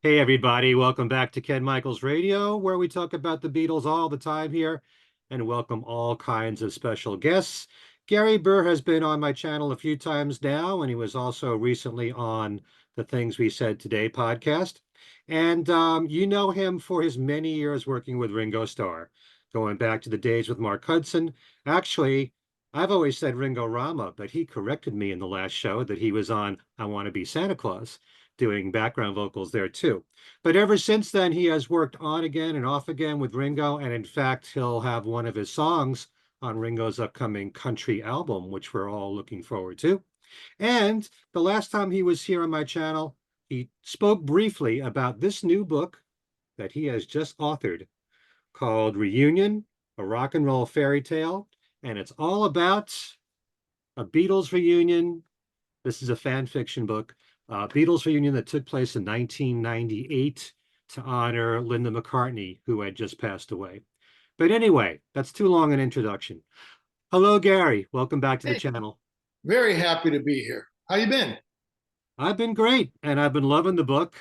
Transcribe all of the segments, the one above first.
Hey, everybody. Welcome back to Ken Michaels Radio, where we talk about the Beatles all the time here and welcome all kinds of special guests. Gary Burr has been on my channel a few times now, and he was also recently on the Things We Said Today podcast. And you know him for his many years working with Ringo Starr, going back to the days with Mark Hudson. Actually, I've always said Ringo Rama, but he corrected me in the last show that he was on I Want to Be Santa Claus, doing background vocals there too. But ever since then, he has worked on again and off again with Ringo. And in fact, he'll have one of his songs on Ringo's upcoming country album, which we're all looking forward to. And the last time he was here on my channel, he spoke briefly about this new book that he has just authored called Reunion, a rock and roll fairy tale. And it's all about a Beatles reunion. This is a fan fiction book, Beatles reunion that took place in 1998 to honor Linda McCartney, who had just passed away. But anyway, that's too long an introduction. Hello, Gary. Welcome back to the Hey, channel. very happy to be here. How you been? I've been great, and I've been loving the book.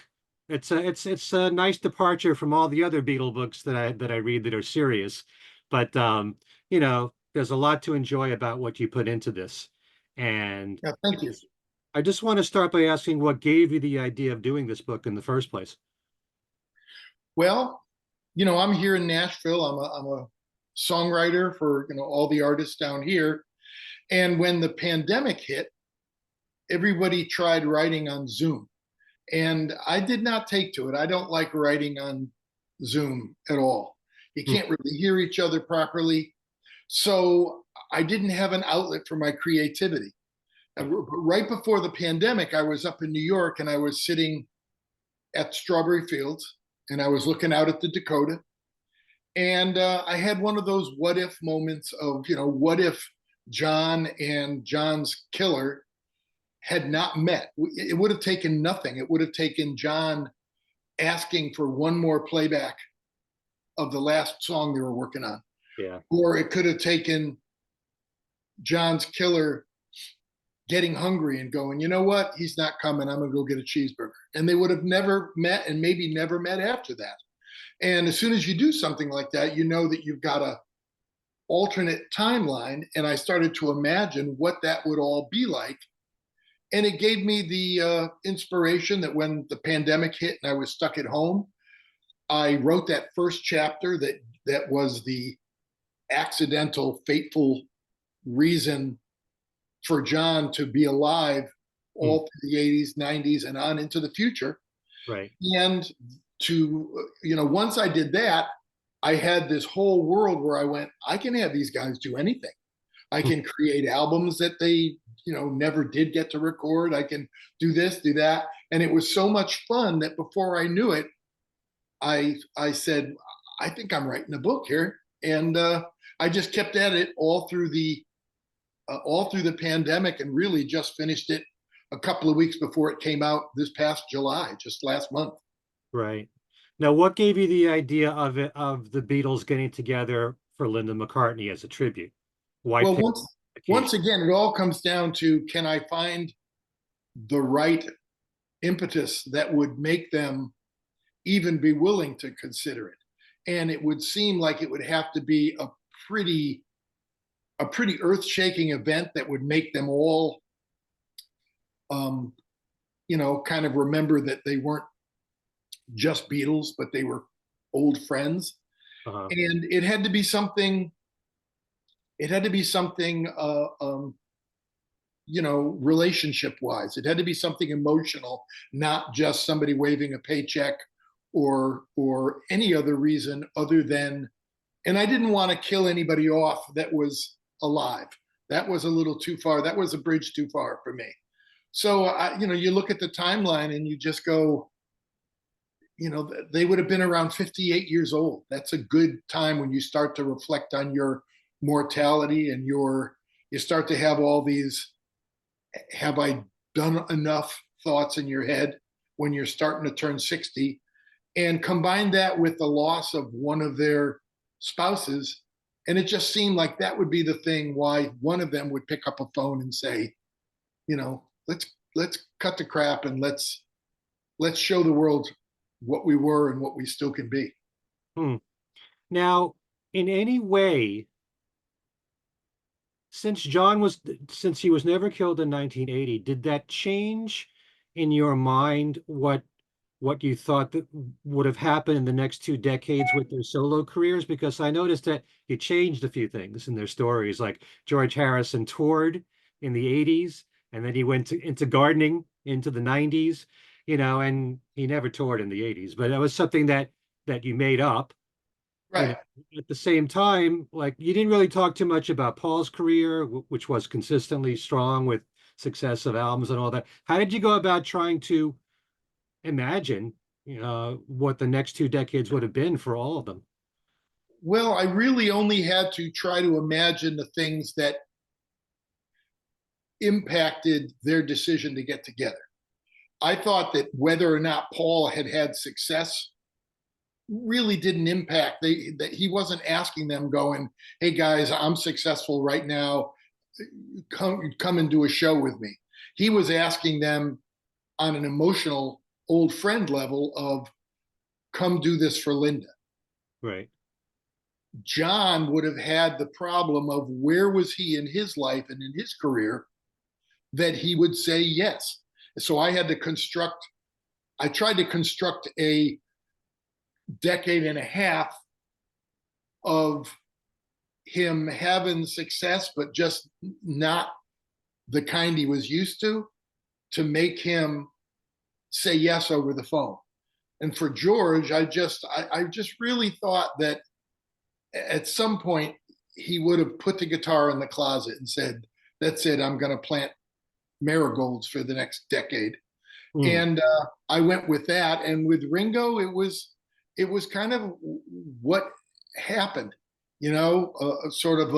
It's a nice departure from all the other Beatle books that I read that are serious. But there's a lot to enjoy about what you put into this. And Yeah, I thank you. just I just want to start by asking what gave you the idea of doing this book in the first place? Well, I'm here in Nashville. I'm a songwriter for all the artists down here. And when the pandemic hit, everybody tried writing on Zoom, and I did not take to it. I don't like writing on Zoom at all. You Hmm. can't really hear each other properly. So I didn't have an outlet for my creativity. Right before the pandemic, I was up in New York and I was sitting at Strawberry Fields and I was looking out at the Dakota. And I had one of those what if moments of, what if John and John's killer had not met? It would have taken nothing. It would have taken John asking for one more playback of the last song they were working on. Yeah. Or it could have taken John's killer getting hungry and going, you know what? He's not coming. I'm going to go get a cheeseburger. And they would have never met and maybe never met after that. And as soon as you do something like that, you know that you've got a alternate timeline. And I started to imagine what that would all be like. And it gave me the inspiration that when the pandemic hit and I was stuck at home, I wrote that first chapter that was the accidental, fateful reason for John to be alive Hmm. all through the 80s, 90s, and on into the future. Right. And once I did that, I had this whole world where I went, I can have these guys do anything. I Hmm. can create albums that they, never did get to record. I can do this, do that. And it was so much fun that before I knew it, I said, I think I'm writing a book here. And I just kept at it all through the pandemic and really just finished it a couple of weeks before it came out this past July, just last month. Right. Now, what gave you the idea of the Beatles getting together for Linda McCartney as a tribute? Why Well, pick once occasion? again, it all comes down to, can I find the right impetus that would make them even be willing to consider it? And it would seem like it would have to be pretty a pretty earth-shaking event that would make them all um, kind of remember that they weren't just Beatles, but they were old friends. Uh-huh. And it had to be something. It had to be something, relationship-wise. It had to be something emotional, not just somebody waving a paycheck or any other reason other than. And I didn't want to kill anybody off that was alive. That was a little too far. That was a bridge too far for me. So you look at the timeline and you just go, they would have been around 58 years old. That's a good time when you start to reflect on your mortality and you start to have all these, have I done enough thoughts in your head when you're starting to turn 60, and combine that with the loss of one of their spouses. And it just seemed like that would be the thing why one of them would pick up a phone and say, let's cut the crap and let's show the world what we were and what we still can be. Hmm. Now, in any way, since since he was never killed in 1980, did that change in your mind what you thought that would have happened in the next 2 decades with their solo careers? Because I noticed that it changed a few things in their stories. Like George Harrison toured in the 80s, and then he went into gardening into the 90s, and he never toured in the 80s, but that was something that you made up. you know Right. at the same time, like, you didn't really talk too much about Paul's career, which was consistently strong with successive albums and all that. How did you go about trying to imagine what the next 2 decades would have been for all of them? Well, I really only had to try to imagine the things that impacted their decision to get together. I thought that whether or not Paul had had success really didn't impact. That he wasn't asking them, going, "Hey guys, I'm successful right now. Come and do a show with me." He was asking them on an emotional old friend level of, "Come do this for Linda." Right. John would have had the problem of where was he in his life and in his career that he would say yes. So I tried to construct a decade and a half of him having success, but just not the kind he was used to make him say yes over the phone. And for George, I just really thought that at some point he would have put the guitar in the closet and said, "That's it. I'm going to plant marigolds for the next decade." Mm, And I went with that. And with Ringo, it was kind of what happened, sort of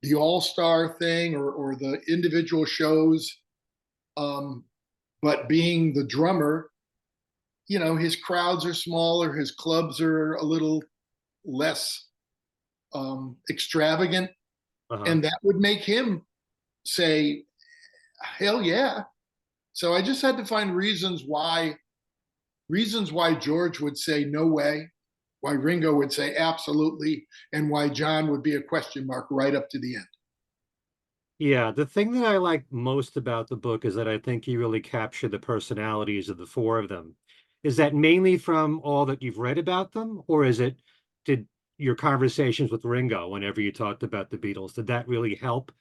the all star thing, or the individual shows. Um, but being the drummer, his crowds are smaller, his clubs are a little less extravagant, uh-huh. and that would make him say, "Hell yeah!" So I just had to find reasons why George would say no way, why Ringo would say absolutely, and why John would be a question mark right up to the end. Yeah, the thing that I like most about the book is that I think you really capture the personalities of the four of them. Is that mainly from all that you've read about them, or did your conversations with Ringo, whenever you talked about the Beatles, did that really help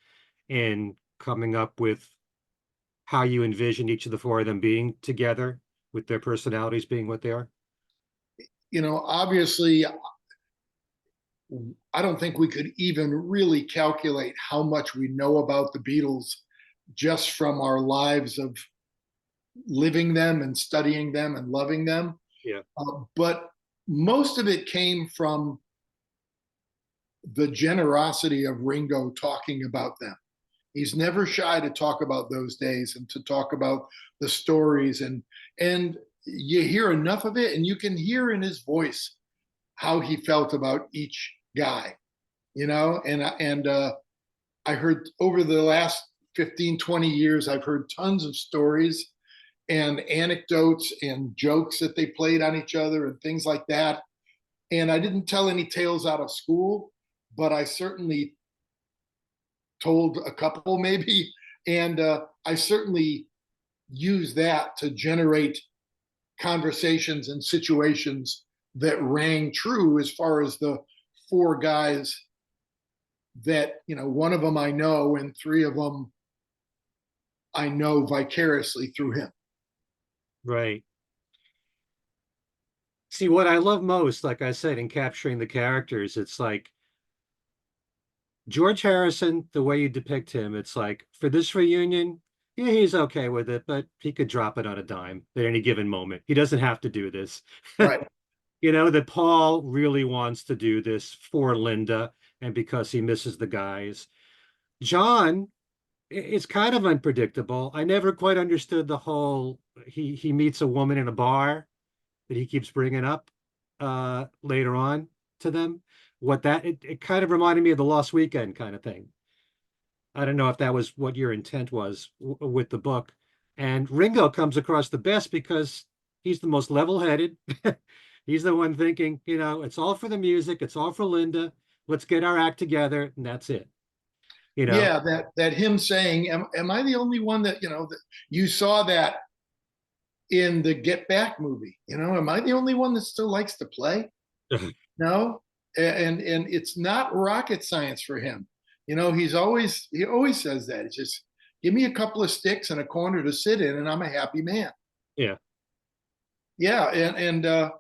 in coming up with how you envisioned each of the four of them being together, with their personalities being what they are? Obviously, I don't think we could even really calculate how much we know about the Beatles just from our lives of living them and studying them and loving them. Yeah. But most of it came from the generosity of Ringo talking about them. He's never shy to talk about those days and to talk about the stories, and you hear enough of it and you can hear in his voice how he felt about each guy, and I heard over the last 15, 20 years, I've heard tons of stories and anecdotes and jokes that they played on each other and things like that. And I didn't tell any tales out of school, but I certainly told a couple maybe. And I certainly use that to generate conversations and situations that rang true as far as the four guys that, one of them I know, and three of them I know vicariously through him. Right. See, what I love most, like I said, in capturing the characters, it's like George Harrison, the way you depict him, it's like for this reunion, yeah, he's okay with it, but he could drop it on a dime at any given moment. He doesn't have to do this. Right. That Paul really wants to do this for Linda and because he misses the guys. John, it's kind of unpredictable. I never quite understood the whole he meets a woman in a bar that he keeps bringing up later on to them. It kind of reminded me of the Lost Weekend kind of thing. I don't know if that was what your intent was with the book. And Ringo comes across the best because He's the most level-headed. He's the one thinking, it's all for the music, it's all for Linda. Let's get our act together, and that's it. Yeah, that him saying, am I the only one that, that you saw that in the Get Back movie? Am I the only one that still likes to play? No. And it's not rocket science for him. He always says that. It's just, give me a couple of sticks and a corner to sit in, and I'm a happy man. Yeah. Yeah, yeah,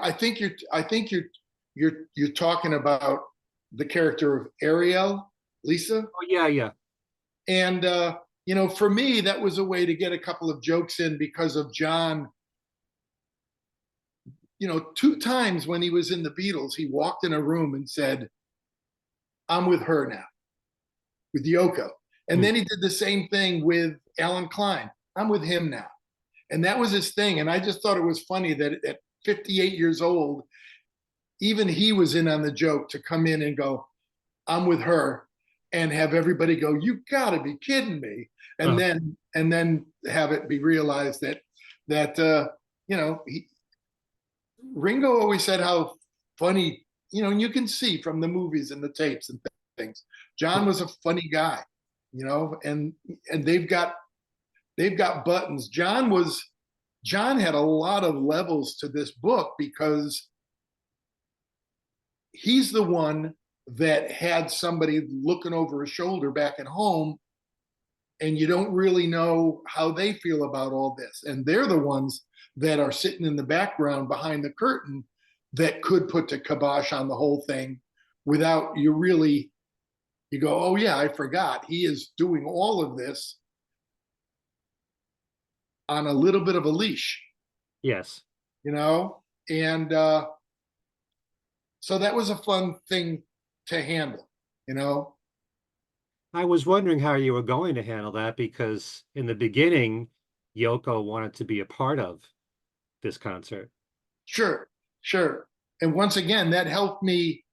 I think you're talking about the character of Ariel, Lisa. Oh, yeah. And for me, that was a way to get a couple of jokes in because of John. 2 times when he was in the Beatles, he walked in a room and said, I'm with her now, with Yoko. And then he did the same thing with Alan Klein. I'm with him now. And that was his thing. And I just thought it was funny that at 58 years old, even he was in on the joke to come in and go, I'm with her, and have everybody go, you gotta be kidding me. And then have it be realized that Ringo always said how funny, and you can see from the movies and the tapes and things, John was a funny guy, and they've got buttons. John had a lot of levels to this book because he's the one that had somebody looking over his shoulder back at home, and you don't really know how they feel about all this. And they're the ones that are sitting in the background behind the curtain that could put the kibosh on the whole thing without you go, oh yeah, I forgot. He is doing all of this on a little bit of a leash. Yes. And so that was a fun thing to handle, I was wondering how you were going to handle that, because in the beginning, Yoko wanted to be a part of this concert. Sure. And once again, that helped me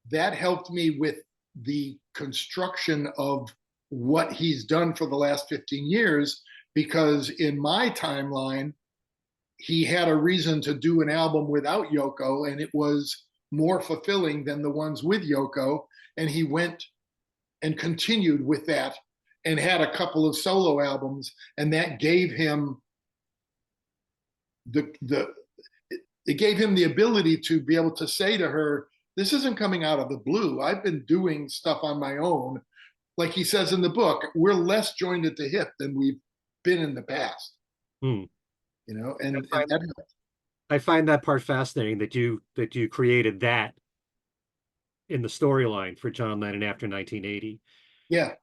with the construction of what he's done for the last 15 years, because in my timeline, he had a reason to do an album without Yoko, and it was more fulfilling than the ones with Yoko. And he went and continued with that and had a couple of solo albums, and that gave him it gave him the ability to be able to say to her, this isn't coming out of the blue. I've been doing stuff on my own. Like he says in the book, we're less joined at the hip than we've been in the past. And I find that part fascinating, that you created that in the storyline for John Lennon after 1980. Yeah.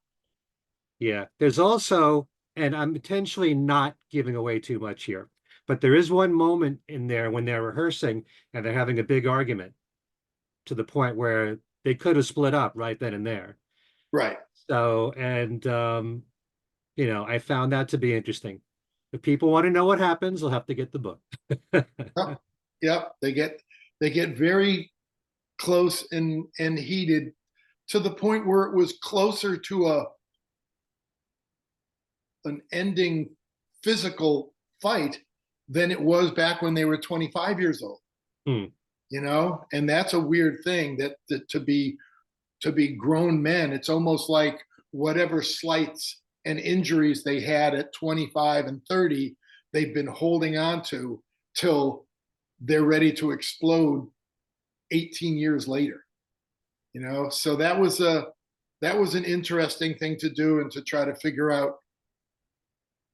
There's also, and I'm potentially not giving away too much here, but there is one moment in there when they're rehearsing and they're having a big argument to the point where they could have split up right then and there. Right. So, and I found that to be interesting. If people want to know what happens, they'll have to get the book. Yep. They get very close and heated, to the point where it was closer to an ending physical fight than it was back when they were 25 years old. And that's a weird thing, that to be grown men, it's almost like whatever slights and injuries they had at 25 and 30, they've been holding on to till they're ready to explode 18 years later. So that was an interesting thing to do, and to try to figure out,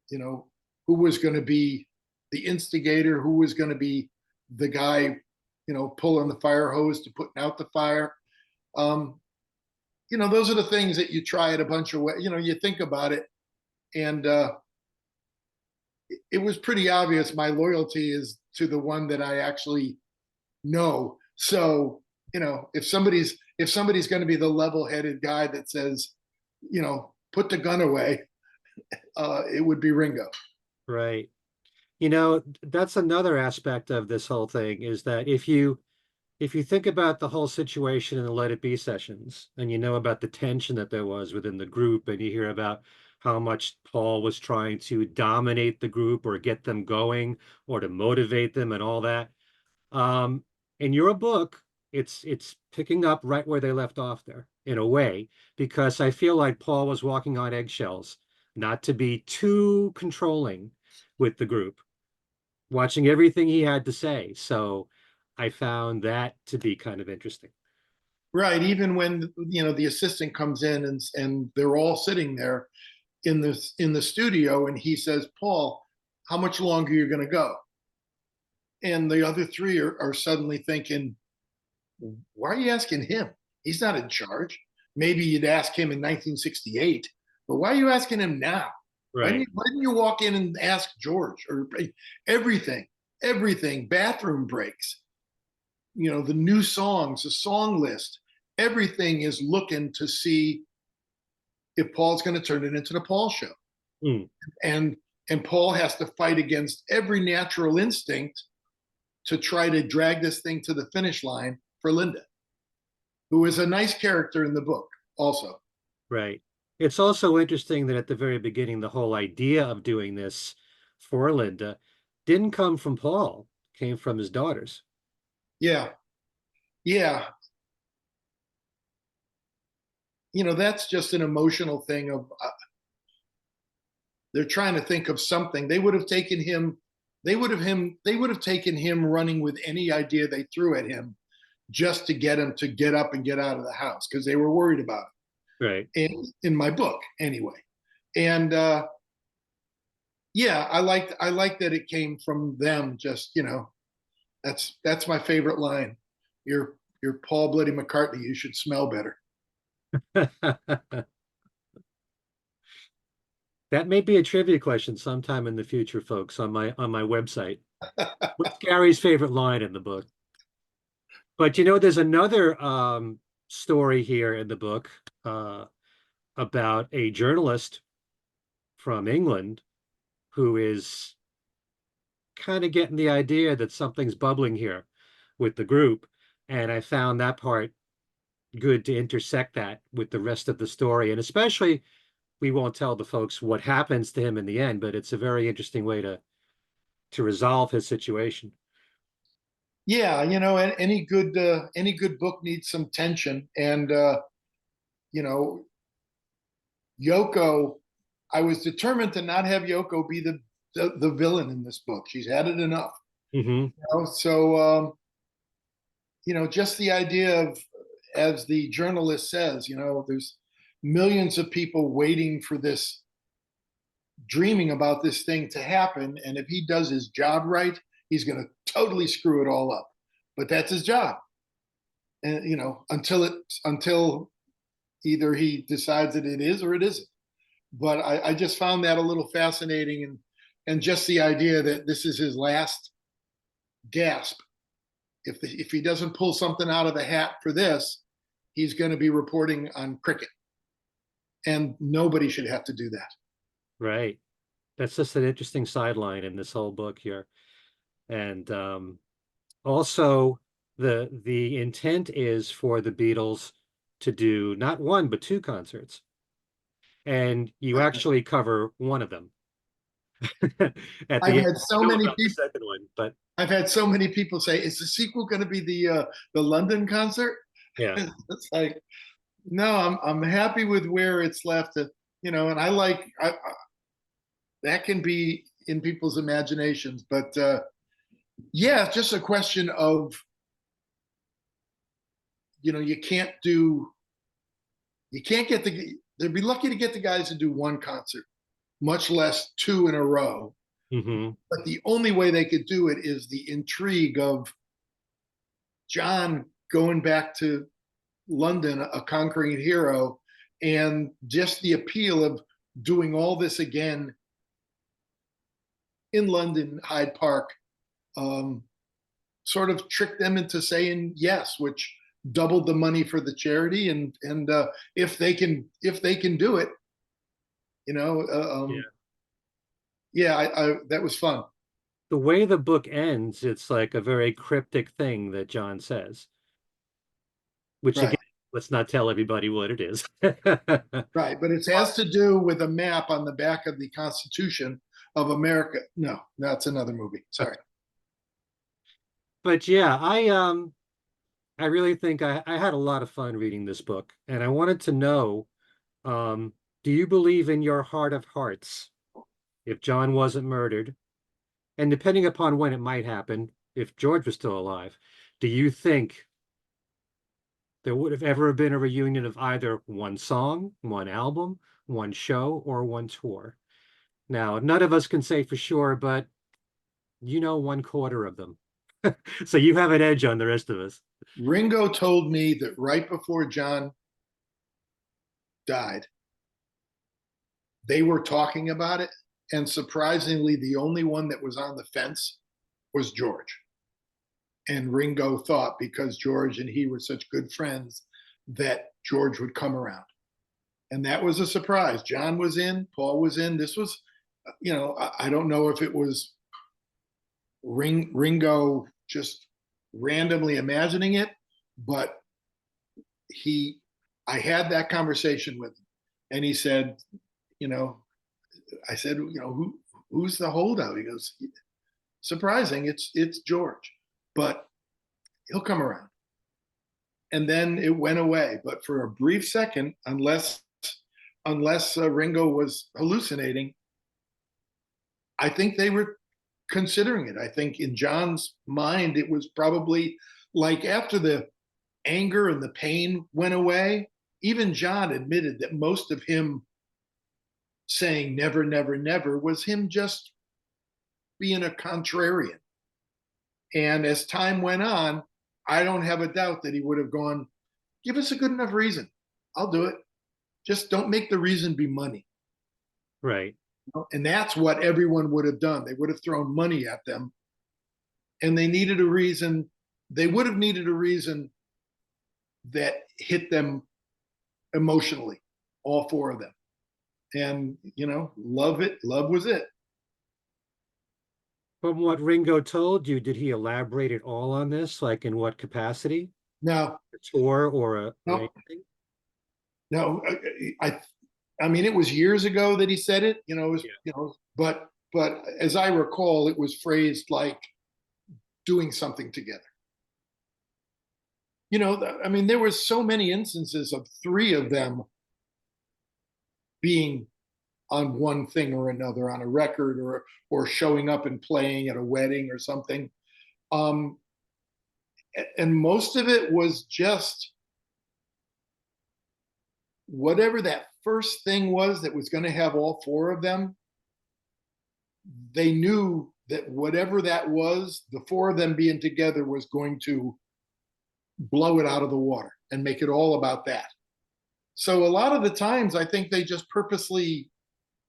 who was going to be the instigator, who was going to be the guy, pulling the fire hose to putting out the fire. Those are the things that you try it a bunch of ways. You think about it, and it was pretty obvious my loyalty is to the one that I actually know. So, if somebody's going to be the level-headed guy that says, put the gun away, it would be Ringo. Right. That's another aspect of this whole thing, is that if you think about the whole situation in the Let It Be sessions, and about the tension that there was within the group, and you hear about how much Paul was trying to dominate the group or get them going or to motivate them and all that. Um, in your book, it's picking up right where they left off there in a way, because I feel like Paul was walking on eggshells, not to be too controlling with the group, watching everything he had to say. So I found that to be kind of interesting. Right. Even when, the assistant comes in and they're all sitting there in the studio, and he says, Paul, how much longer are you going to go? And the other three are suddenly thinking, why are you asking him? He's not in charge. Maybe you'd ask him in 1968, but why are you asking him now? Right. Why didn't you walk in and ask George? Or everything, everything, bathroom breaks, the new songs, the song list, everything is looking to see if Paul's going to turn it into the Paul show. Mm. And and Paul has to fight against every natural instinct to try to drag this thing to the finish line for Linda, who is a nice character in the book also. Right. It's also interesting that at the very beginning, the whole idea of doing this for Linda didn't come from Paul, came from his daughters. Yeah. Yeah. That's just an emotional thing of they're trying to think of something. They would have taken him, they would have taken him running with any idea they threw at him just to get him to get up and get out of the house because they were worried about Right. it. In my book, anyway. And yeah, I like that it came from them. Just that's my favorite line. You're Paul Bloody McCartney. You should smell better. That may be a trivia question sometime in the future, folks, on my website. What's Gary's favorite line in the book? But there's another story here in the book about a journalist from England who is kind of getting the idea that something's bubbling here with the group. And I found that part good to intersect that with the rest of the story. And especially, we won't tell the folks what happens to him in the end, but it's a very interesting way to resolve his situation. Yeah, any good book needs some tension, and you know Yoko. I was determined to not have Yoko be the villain in this book. She's had it enough. Hmm. So just the idea of, as the journalist says, there's millions of people waiting for this, dreaming about this thing to happen, and if he does his job right, he's going to totally screw it all up. But that's his job, and until either he decides that it is or it isn't. But I just found that a little fascinating, and just the idea that this is his last gasp. If he doesn't pull something out of the hat for this, he's going to be reporting on cricket, and nobody should have to do that. Right. That's just an interesting sideline in this whole book here. And also the intent is for the Beatles to do not one but two concerts. And you actually cover one of them at I've the end. had I so know many about the people. second one, but I've had so many people say, "Is the sequel going to be the London concert?" yeah, It's like, no, I'm happy with where it's left. And that can be in people's imaginations, but yeah, it's just a question of you can't do, you can't get they'd be lucky to get the guys to do one concert, much less two in a row. hmm, But the only way they could do it is the intrigue of John going back to London, a conquering hero, and just the appeal of doing all this again in London, Hyde Park, sort of tricked them into saying yes, which doubled the money for the charity. And if they can do it, you know, yeah. yeah, that was fun. The way the book ends, it's like a very cryptic thing that John says, which Right. again let's not tell everybody what it is. Right, but it has to do with a map on the back of the Constitution of America. No, that's another movie. Sorry. But yeah, I really think I had a lot of fun reading this book, and I wanted to know, um, do you believe in your heart of hearts, if John wasn't murdered, and depending upon when it might happen, if George was still alive, do you think there would have ever been a reunion of either one song, one album, one show, or one tour? Now, none of us can say for sure, but you know one quarter of them. So you have an edge on the rest of us. Ringo told me that right before John died, they were talking about it. And surprisingly, the only one that was on the fence was George. And Ringo thought because George and he were such good friends that George would come around. And that was a surprise. John was in, Paul was in. This was, I don't know if it was Ringo just randomly imagining it, but I had that conversation with him, and he said, I said, who's the holdout? He goes, surprising, it's George, but he'll come around. And then it went away. But for a brief second, unless Ringo was hallucinating, I think they were considering it. I think in John's mind, it was probably like after the anger and the pain went away, even John admitted that most of him saying never, never, never was him just being a contrarian. And as time went on, I don't have a doubt that he would have gone, give us a good enough reason. I'll do it. Just don't make the reason be money. Right. And that's what everyone would have done. They would have thrown money at them. And they needed a reason. They would have needed a reason that hit them emotionally, all four of them. And, love was it. From what Ringo told you, did he elaborate at all on this? Like in what capacity? No, A tour or no, anything? no. I mean, it was years ago that he said it, but as I recall, it was phrased like doing something together. I mean, there were so many instances of three of them being on one thing or another, on a record or showing up and playing at a wedding or something. And most of it was just whatever that first thing was that was going to have all four of them. They knew that whatever that was, the four of them being together was going to blow it out of the water and make it all about that. So a lot of the times, I think they just purposely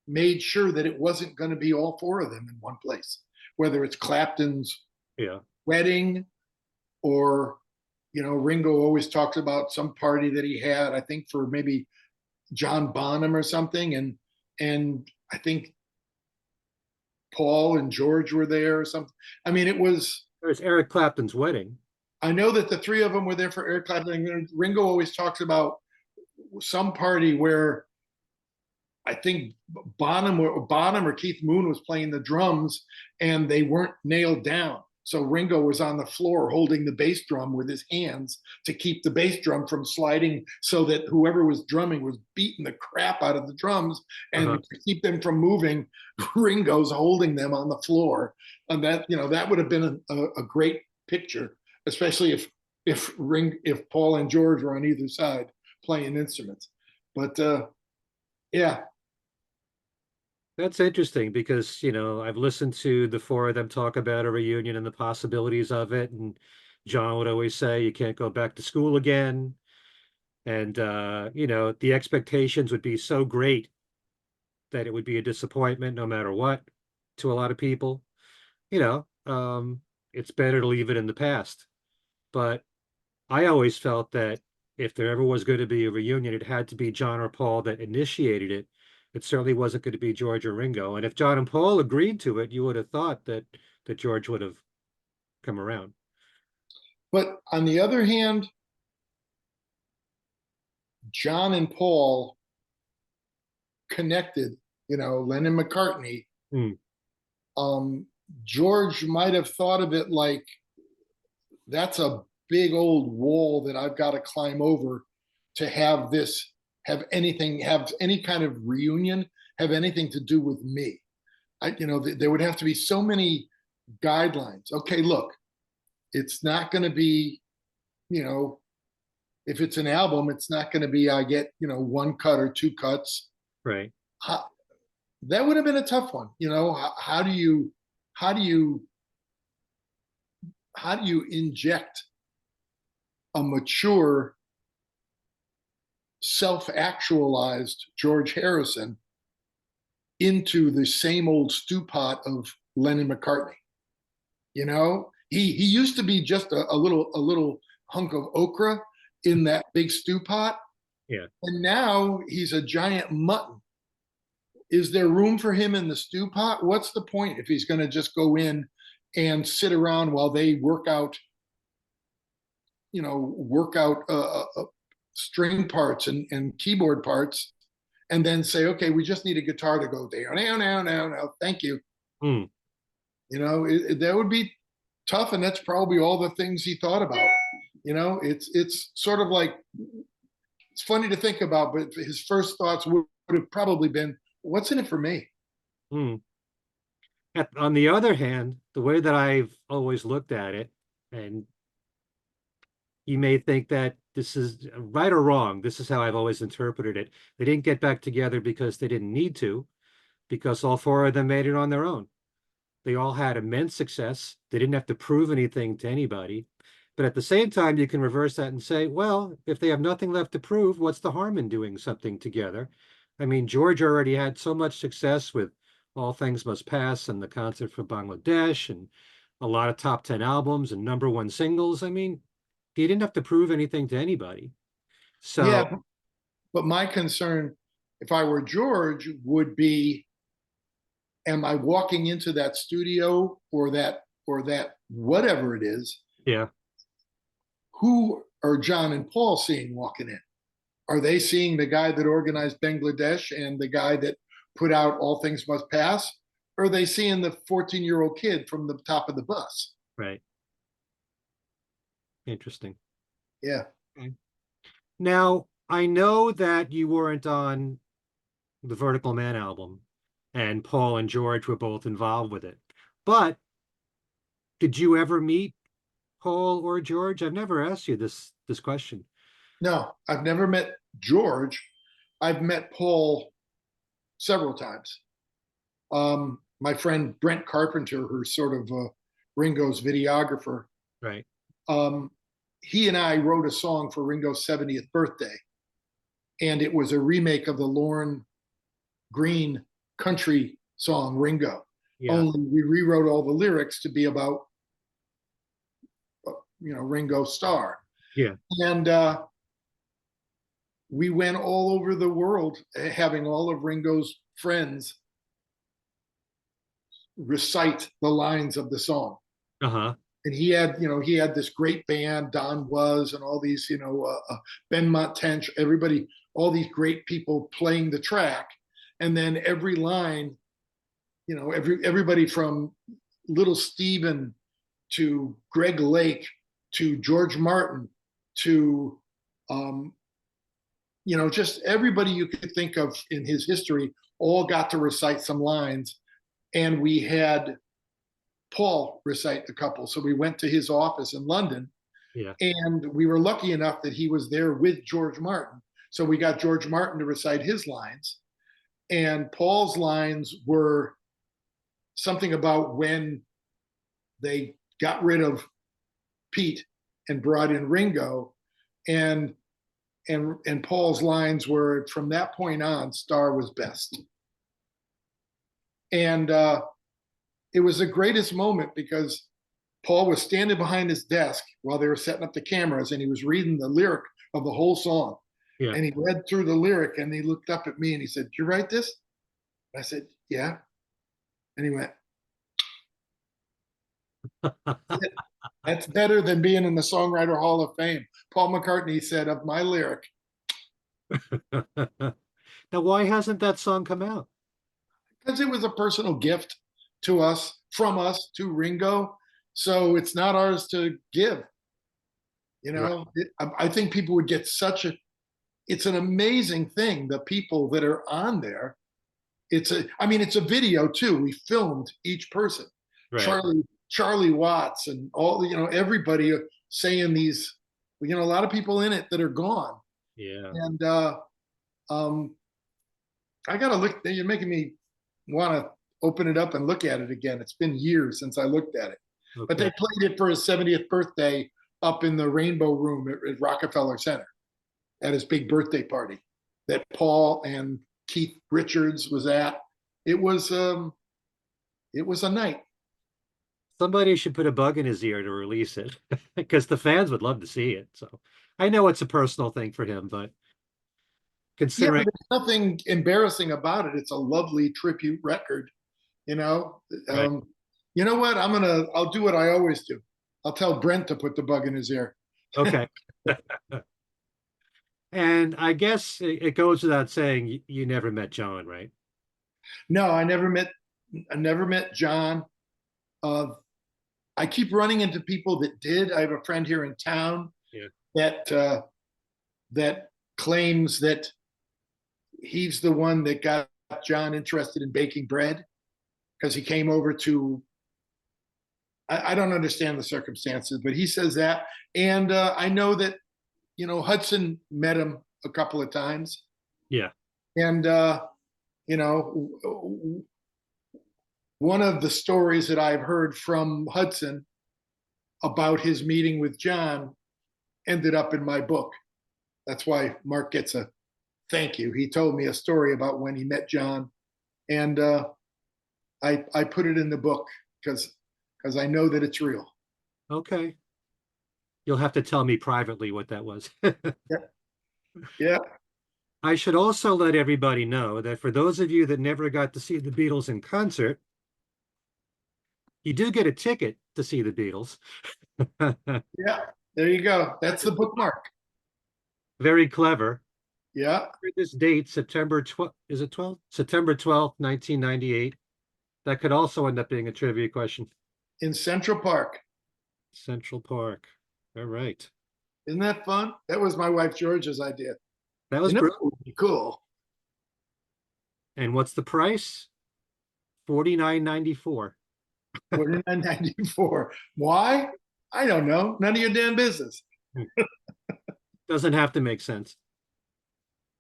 made sure that it wasn't going to be all four of them in one place, whether it's Clapton's wedding or, Ringo always talks about some party that he had, I think for maybe John Bonham or something. And I think Paul and George were there or something. I mean, it was Eric Clapton's wedding. I know that the three of them were there for Eric Clapton. Ringo always talks about some party where I think Bonham or Keith Moon was playing the drums and they weren't nailed down. So Ringo was on the floor holding the bass drum with his hands to keep the bass drum from sliding so that whoever was drumming was beating the crap out of the drums. And to keep them from moving, Ringo's holding them on the floor. And that would have been a great picture, especially if Paul and George were on either side playing instruments. But yeah. That's interesting because, I've listened to the four of them talk about a reunion and the possibilities of it. And John would always say, you can't go back to school again. And, the expectations would be so great that it would be a disappointment no matter what to a lot of people. It's better to leave it in the past. But I always felt that if there ever was going to be a reunion, it had to be John or Paul that initiated it. It certainly wasn't going to be George or Ringo. And if John and Paul agreed to it, you would have thought that George would have come around. But on the other hand, John and Paul connected, Lennon McCartney, Mm, um, George might have thought of it like that's a big old wall that I've got to climb over to have this have any kind of reunion, have anything to do with me. There would have to be so many guidelines. Okay, look, it's not going to be, if it's an album, it's not going to be I get, one cut or two cuts. right. How, that would have been a tough one. How do you, how do you, how do you inject a mature, self-actualized George Harrison into the same old stew pot of Lennon McCartney? He used to be just a little hunk of okra in that big stew pot, Yeah. and now he's a giant mutton. Is there room for him in the stew pot? What's the point if he's going to just go in and sit around while they work out string parts and keyboard parts, and then say, okay, we just need a guitar to go there. No, thank you. Mm, That would be tough, and that's probably all the things he thought about. It's sort of like, it's funny to think about, but his first thoughts would have probably been, what's in it for me? mm. On the other hand, the way that I've always looked at it, and you may think that this is right or wrong, this is how I've always interpreted it. They didn't get back together because they didn't need to, because all four of them made it on their own. They all had immense success. They didn't have to prove anything to anybody. But at the same time, you can reverse that and say, well, if they have nothing left to prove, what's the harm in doing something together? I mean, George already had so much success with All Things Must Pass and the Concert for Bangladesh and a lot of top 10 albums and #1 singles. I mean, he didn't have to prove anything to anybody. So, Yeah, but my concern, if I were George, would be, am I walking into that studio or that whatever it is? yeah, Who are John and Paul seeing walking in? Are they seeing the guy that organized Bangladesh and the guy that put out All Things Must Pass? Or are they seeing the 14-year-old kid from the top of the bus? right. Interesting. Yeah. Okay. Now, I know that you weren't on the Vertical Man album, and Paul and George were both involved with it. But did you ever meet Paul or George? I've never asked you this question. No, I've never met George. I've met Paul several times. My friend Brent Carpenter, who's sort of Ringo's videographer, Right. um, he and I wrote a song for Ringo's 70th birthday, and it was a remake of the Lorne Green country song Ringo. Yeah. Only we rewrote all the lyrics to be about, Ringo Starr, Yeah. and we went all over the world having all of Ringo's friends recite the lines of the song. Uh-huh. And he had this great band, Don Was, and all these, Ben Montench, everybody, all these great people playing the track. And then every line, everybody from Little Steven to Greg Lake to George Martin to, just everybody you could think of in his history all got to recite some lines. And we had Paul recite a couple. So we went to his office in London, Yeah. and we were lucky enough that he was there with George Martin. So we got George Martin to recite his lines. And Paul's lines were something about when they got rid of Pete and brought in Ringo. And Paul's lines were, from that point on, Starr was best. And it was the greatest moment because Paul was standing behind his desk while they were setting up the cameras, and he was reading the lyric of the whole song. Yeah. And he read through the lyric, and he looked up at me and he said, "Did you write this?" I said, "Yeah." And he went, "That's better than being in the Songwriter Hall of Fame." Paul McCartney said of my lyric, Now, why hasn't that song come out? Because it was a personal gift to us, from us to Ringo. So it's not ours to give. Right. I think people would get it's an amazing thing. The people that are on there, it's a video too. We filmed each person, Right. Charlie Watts and all, everybody saying these, a lot of people in it that are gone. Yeah. And um, I got to look, you're making me want to open it up and look at it again. It's been years since I looked at it, but Okay. they played it for his 70th birthday up in the Rainbow Room at Rockefeller Center at his big birthday party that Paul and Keith Richards was at. It was a night. Somebody should put a bug in his ear to release it because the fans would love to see it. So I know it's a personal thing for him, but Yeah, considering, but there's nothing embarrassing about it. It's a lovely tribute record, you know. right. You know what? I'll do what I always do. I'll tell Brent to put the bug in his ear. Okay. And I guess it goes without saying you never met John, right? No, I never met John. Uh, I keep running into people that did. I have a friend here in town Yeah. that claims that he's the one that got John interested in baking bread because he came over to. I don't understand the circumstances, but he says that, and I know that Hudson met him a couple of times, Yeah. and you know one of the stories that I've heard from Hudson about his meeting with John ended up in my book. That's why Mark gets a thank you. He told me a story about when he met John, and I put it in the book because I know that it's real. Okay. You'll have to tell me privately what that was. Yeah, yeah. I should also let everybody know that for those of you that never got to see the Beatles in concert, you do get a ticket to see the Beatles. Yeah, there you go. That's the bookmark. Very clever. Yeah, For this date, September 12th, is it 12th? September 12th, 1998. That could also end up being a trivia question. in Central Park. Central Park. All right. Isn't that fun? That was my wife George's idea. That was It brilliant. would be cool. And what's the price? $49.94. 49.94. Why? I don't know. None of your damn business. Doesn't have to make sense.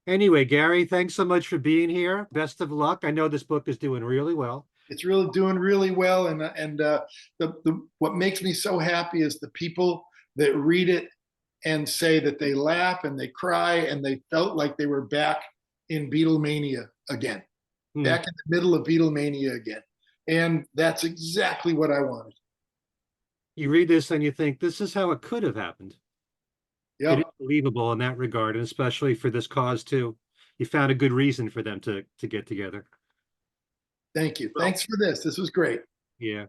Anyway, Gary, thanks so much for being here. Best of luck. I know this book is doing really well. It's really doing really well, and what makes me so happy is the people that read it and say that they laugh and they cry and they felt like they were back in Beatlemania again, Hmm. back in the middle of Beatlemania again, and that's exactly what I wanted. You read this and you think this is how it could have happened. It is Yep. believable in that regard, and especially for this cause too. You found a good reason for them to get together. Thank you. Well, Thanks for this. This was great. yeah.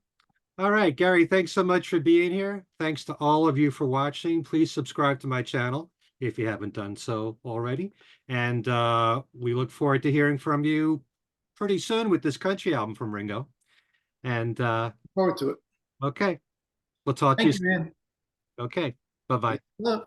All right, Gary, thanks so much for being here. Thanks to all of you for watching. Please subscribe to my channel if you haven't done so already. And we look forward to hearing from you pretty soon with this country album from Ringo. And Forward to it. okay, we'll talk to you Thank you, soon. man. Okay, bye-bye. Love.